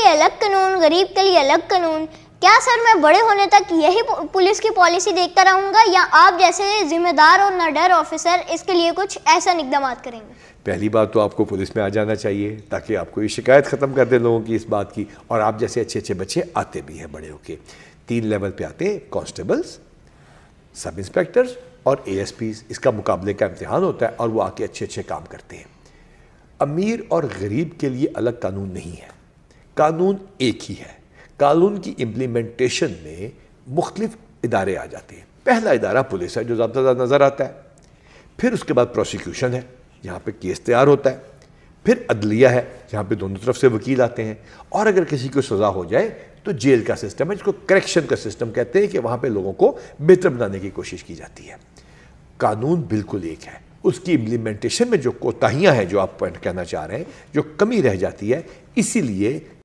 الگ قانون, غریب کے لیے الگ قانون. کیا سر میں بڑے ہونے تک یہی پولیس کی پالیسی دیکھتا رہوں گا, یا آپ جیسے ذمہ دار اور نڈر آفیسر اس کے لیے کچھ ایسا اقدامات کریں گے؟ پہلی بات تو آپ کو پولیس میں آ جانا چاہیے تاکہ آپ کو یہ شکایت ختم کر دیں لوگوں کی اس بات کی, اور آپ جیسے اچھے اچھے بچے آتے بھی ہیں بڑے ہو کے. 3 لیول پہ آتے ہیں, کانسٹیبلز, سب انسپیکٹرز اور ASPs. اس کا مقابلے کا امتحان ہوتا ہے اور وہ آ کے اچھے اچھے کام کرتے ہیں. امیر اور غریب کے لیے الگ قانون نہیں ہے, قانون ایک ہی ہے. قانون کی امپلیمنٹیشن میں مختلف ادارے آ جاتے ہیں. پہلا ادارہ پولیس ہے جو زیادہ نظر آتا ہے, پھر اس کے بعد پروسیکیوشن ہے جہاں پہ کیس تیار ہوتا ہے, پھر عدلیہ ہے جہاں پہ دونوں طرف سے وکیل آتے ہیں, اور اگر کسی کو سزا ہو جائے تو جیل کا سسٹم ہے جس کو کریکشن کا سسٹم کہتے ہیں کہ وہاں پہ لوگوں کو بہتر بنانے کی کوشش کی جاتی ہے. قانون بالکل ایک ہے, اس کی امپلیمنٹیشن میں جو کوتاہیاں ہیں جو آپ پوائنٹ کہنا چاہ رہے ہیں, جو کمی رہ جاتی ہے, اسی لیے